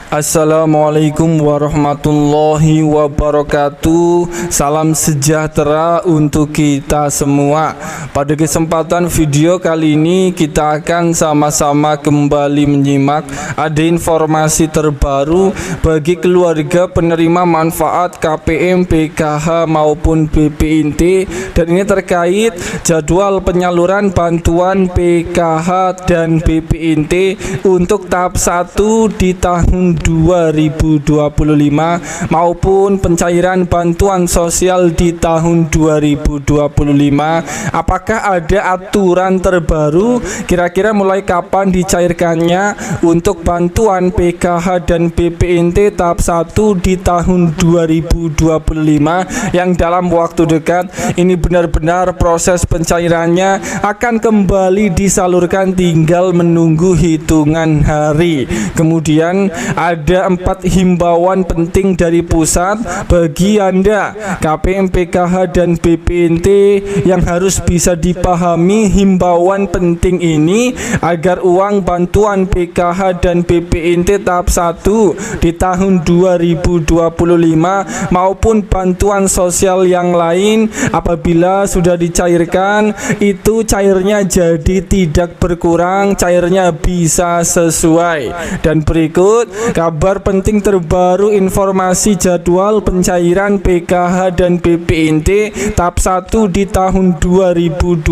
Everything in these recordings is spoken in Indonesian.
Assalamualaikum warahmatullahi wabarakatuh. Salam sejahtera untuk kita semua. Pada kesempatan video kali ini kita akan sama-sama kembali menyimak ada informasi terbaru bagi keluarga penerima manfaat KPM, PKH maupun BPNT, dan ini terkait jadwal penyaluran bantuan PKH dan BPNT untuk tahap 1 di tahun 2025 maupun pencairan bantuan sosial di tahun 2025. Apakah ada aturan terbaru kira-kira mulai kapan dicairkannya untuk bantuan PKH dan BPNT tahap 1 di tahun 2025 yang dalam waktu dekat ini benar-benar proses pencairannya akan kembali disalurkan, tinggal menunggu hitungan hari. Kemudian ada 4 himbauan penting dari pusat bagi Anda KPM, PKH dan BPNT yang harus bisa dipahami himbauan penting ini agar uang bantuan PKH dan BPNT tahap 1 di tahun 2025 maupun bantuan sosial yang lain apabila sudah dicairkan itu cairnya jadi tidak berkurang, cairnya bisa sesuai. Dan berikut kabar penting terbaru informasi jadwal pencairan PKH dan BPNT tahap 1 di tahun 2025.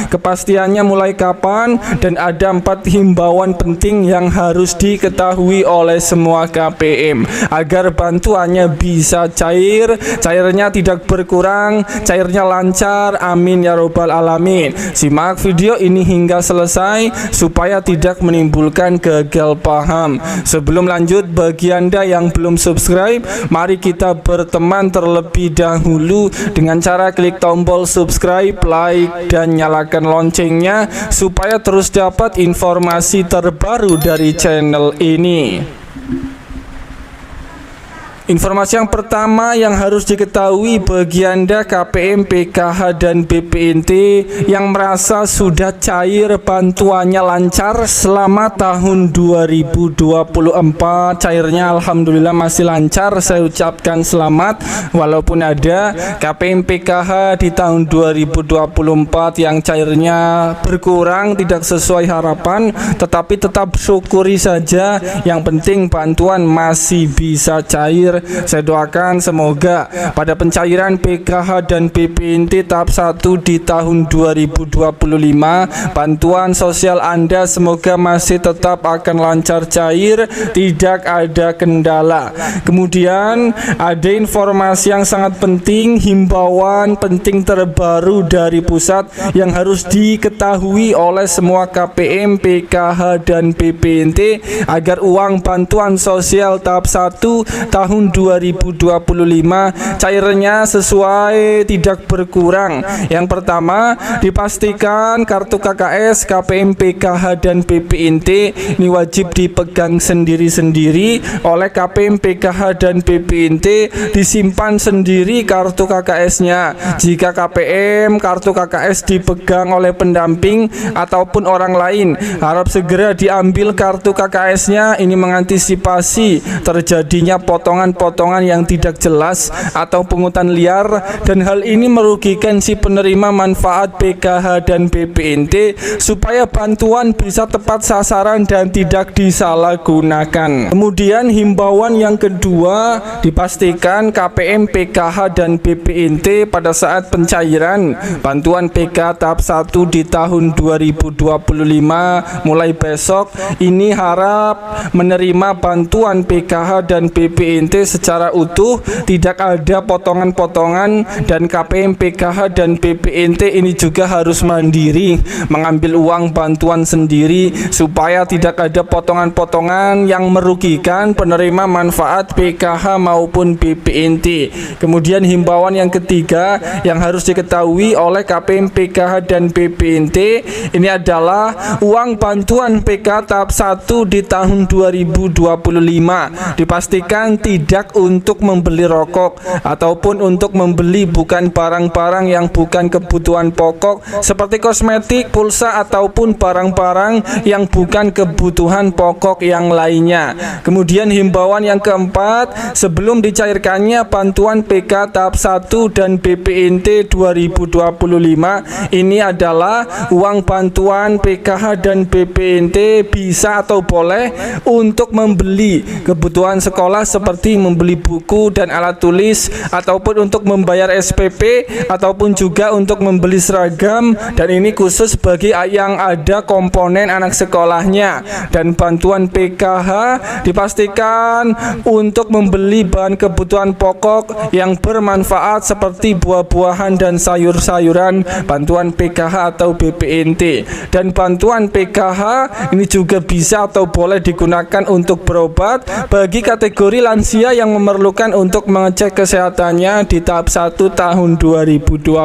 Kepastiannya mulai kapan dan ada 4 himbauan penting yang harus diketahui oleh semua KPM agar bantuannya bisa cair, cairnya tidak berkurang, cairnya lancar. Amin ya robbal alamin. Simak video ini hingga selesai supaya tidak menimbulkan gagal paham. Sebelum lanjut, bagi Anda yang belum subscribe, mari kita berteman terlebih dahulu dengan cara klik tombol subscribe, like, dan nyalakan loncengnya supaya terus dapat informasi terbaru dari channel ini. Informasi yang pertama yang harus diketahui bagi Anda KPM, PKH dan BPNT yang merasa sudah cair bantuannya lancar selama tahun 2024, cairnya alhamdulillah masih lancar, saya ucapkan selamat. Walaupun ada KPM, PKH di tahun 2024 yang cairnya berkurang tidak sesuai harapan, tetapi tetap syukuri saja, yang penting bantuan masih bisa cair. Saya doakan semoga pada pencairan PKH dan BPNT tahap 1 di tahun 2025 bantuan sosial Anda semoga masih tetap akan lancar cair, tidak ada kendala. Kemudian ada informasi yang sangat penting, himbauan penting terbaru dari pusat yang harus diketahui oleh semua KPM, PKH dan BPNT agar uang bantuan sosial tahap 1 tahun 2025 cairnya sesuai, tidak berkurang. Yang pertama, dipastikan kartu KKS, KPM, PKH dan BPNT ini wajib dipegang sendiri-sendiri oleh KPM, PKH dan BPNT, disimpan sendiri kartu KKS-nya. Jika KPM kartu KKS dipegang oleh pendamping ataupun orang lain, harap segera diambil kartu KKS-nya, ini mengantisipasi terjadinya potongan yang tidak jelas atau pungutan liar, dan hal ini merugikan si penerima manfaat PKH dan BPNT supaya bantuan bisa tepat sasaran dan tidak disalahgunakan. Kemudian himbauan yang kedua, dipastikan KPM, PKH dan BPNT pada saat pencairan bantuan PKH tahap 1 di tahun 2025 mulai besok ini harap menerima bantuan PKH dan BPNT secara utuh, tidak ada potongan-potongan, dan KPM, PKH dan BPNT ini juga harus mandiri mengambil uang bantuan sendiri supaya tidak ada potongan-potongan yang merugikan penerima manfaat PKH maupun BPNT. Kemudian himbauan yang ketiga yang harus diketahui oleh KPM, PKH dan BPNT ini adalah uang bantuan PKH tahap 1 di tahun 2025 dipastikan tidak tidak untuk membeli rokok ataupun untuk membeli bukan barang-barang yang bukan kebutuhan pokok seperti kosmetik, pulsa ataupun barang-barang yang bukan kebutuhan pokok yang lainnya. Kemudian himbauan yang keempat, sebelum dicairkannya bantuan PK tahap 1 dan BPNT 2025, ini adalah uang bantuan PKH dan BPNT bisa atau boleh untuk membeli kebutuhan sekolah seperti membeli buku dan alat tulis, ataupun untuk membayar SPP, ataupun juga untuk membeli seragam, dan ini khusus bagi yang ada komponen anak sekolahnya. Dan bantuan PKH dipastikan untuk membeli bahan kebutuhan pokok yang bermanfaat seperti buah-buahan dan sayur-sayuran, bantuan PKH atau BPNT. Dan bantuan PKH ini juga bisa atau boleh digunakan untuk berobat bagi kategori lansia yang memerlukan untuk mengecek kesehatannya di tahap 1 tahun 2025.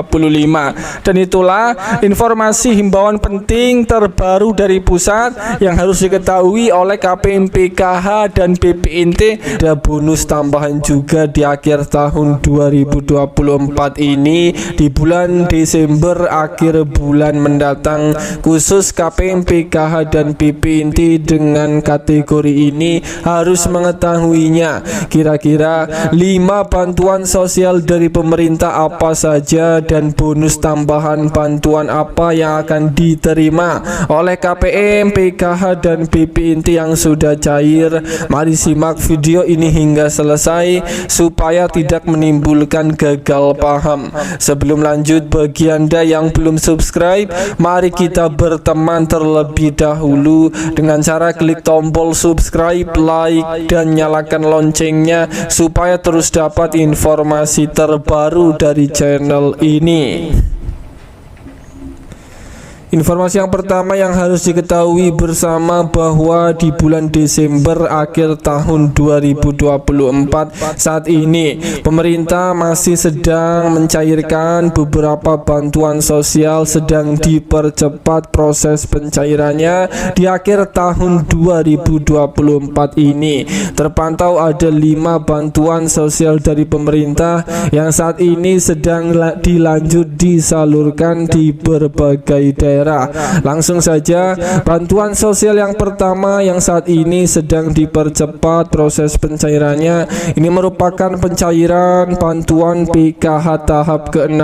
Dan itulah informasi himbauan penting terbaru dari pusat yang harus diketahui oleh KPM PKH dan BPNT. Ada bonus tambahan juga di akhir tahun 2024 ini di bulan Desember akhir bulan mendatang, khusus KPM PKH dan BPNT dengan kategori ini harus mengetahuinya. Kira-kira 5 bantuan sosial dari pemerintah apa saja dan bonus tambahan bantuan apa yang akan diterima oleh KPM PKH dan BPNT yang sudah cair. Mari simak video ini hingga selesai supaya tidak menimbulkan gagal paham. Sebelum lanjut, bagi Anda yang belum subscribe, mari kita berteman terlebih dahulu dengan cara klik tombol subscribe, like, dan nyalakan loncengnya supaya terus dapat informasi terbaru dari channel ini. Informasi yang pertama yang harus diketahui bersama bahwa di bulan Desember akhir tahun 2024 saat ini pemerintah masih sedang mencairkan beberapa bantuan sosial, sedang dipercepat proses pencairannya di akhir tahun 2024 ini. Terpantau ada 5 bantuan sosial dari pemerintah yang saat ini sedang dilanjut disalurkan di berbagai daerah. Langsung saja, bantuan sosial yang pertama yang saat ini sedang dipercepat proses pencairannya, ini merupakan pencairan bantuan PKH tahap ke-6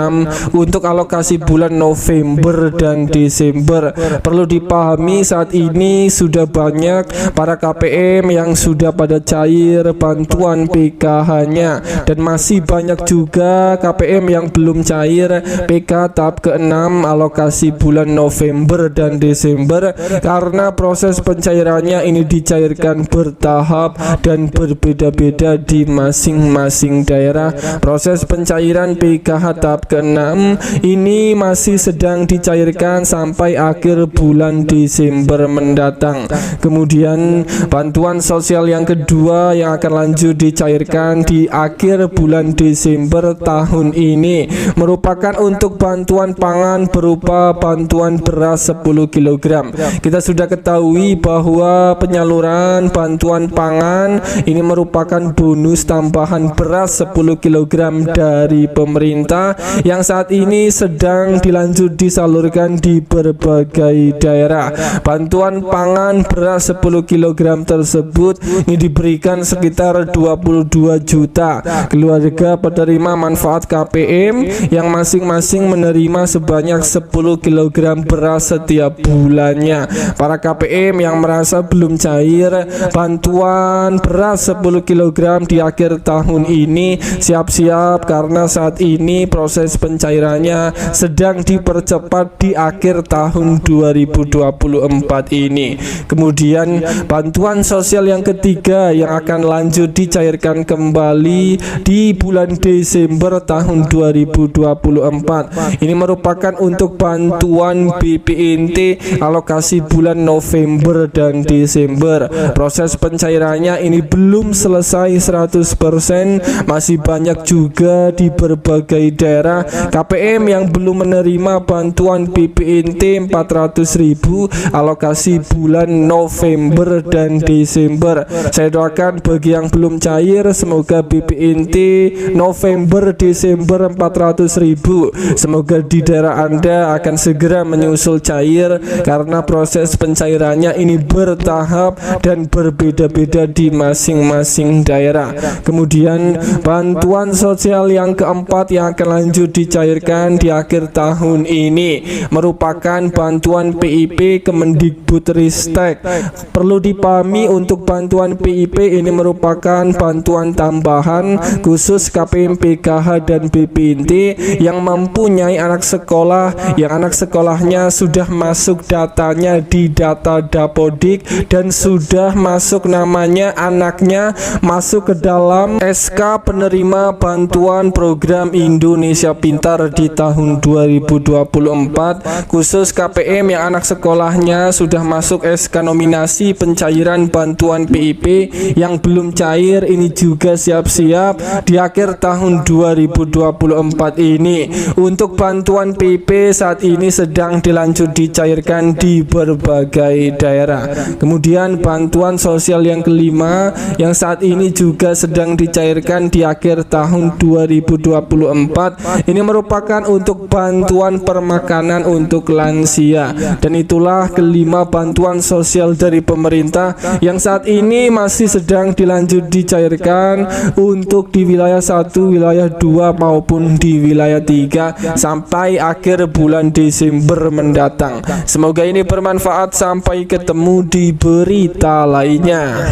untuk alokasi bulan November dan Desember. Perlu dipahami saat ini sudah banyak para KPM yang sudah pada cair bantuan PKH-nya, dan masih banyak juga KPM yang belum cair PK tahap ke-6 alokasi bulan November dan Desember, karena proses pencairannya ini dicairkan bertahap dan berbeda-beda di masing-masing daerah. Proses pencairan PKH tahap ke-6 ini masih sedang dicairkan sampai akhir bulan Desember mendatang. Kemudian bantuan sosial yang kedua yang akan lanjut dicairkan di akhir bulan Desember tahun ini merupakan untuk bantuan pangan berupa bantuan beras 10 kg. Kita sudah ketahui bahwa penyaluran bantuan pangan ini merupakan bonus tambahan beras 10 kg dari pemerintah yang saat ini sedang dilanjut disalurkan di berbagai daerah. Bantuan pangan beras 10 kg tersebut ini diberikan sekitar 22 juta keluarga penerima manfaat KPM yang masing-masing menerima sebanyak 10 kg beras setiap bulannya. Para KPM yang merasa belum cair bantuan beras 10 kg di akhir tahun ini, siap-siap karena saat ini proses pencairannya sedang dipercepat di akhir tahun 2024 ini. Kemudian bantuan sosial yang ketiga yang akan lanjut dicairkan kembali di bulan Desember tahun 2024 ini merupakan untuk bantuan bantuan BPNT alokasi bulan November dan Desember. Proses pencairannya ini belum selesai 100%, masih banyak juga di berbagai daerah KPM yang belum menerima bantuan BPNT 400.000 alokasi bulan November dan Desember. Saya doakan bagi yang belum cair, semoga BPNT November Desember 400.000 semoga di daerah Anda akan segera menyusul cair, karena proses pencairannya ini bertahap dan berbeda-beda di masing-masing daerah. Kemudian bantuan sosial yang keempat yang akan lanjut dicairkan di akhir tahun ini merupakan bantuan PIP Kemendikbudristek. Perlu dipahami, untuk bantuan PIP ini merupakan bantuan tambahan khusus KPM PKH dan BPNT yang mempunyai anak sekolah yang anak sekolahnya sudah masuk datanya di data Dapodik dan sudah masuk namanya anaknya masuk ke dalam SK penerima bantuan program Indonesia Pintar di tahun 2024. Khusus KPM yang anak sekolahnya sudah masuk SK nominasi pencairan bantuan PIP yang belum cair ini juga siap-siap di akhir tahun 2024 ini. Untuk bantuan PIP saat ini sedang dilanjut dicairkan di berbagai daerah. Kemudian bantuan sosial yang kelima yang saat ini juga sedang dicairkan di akhir tahun 2024 ini merupakan untuk bantuan permakanan untuk lansia, dan itulah kelima bantuan sosial dari pemerintah yang saat ini masih sedang dilanjut dicairkan untuk di wilayah 1, wilayah 2 maupun di wilayah 3 sampai akhir bulan Desember mendatang. Semoga ini bermanfaat. Sampai ketemu di berita lainnya.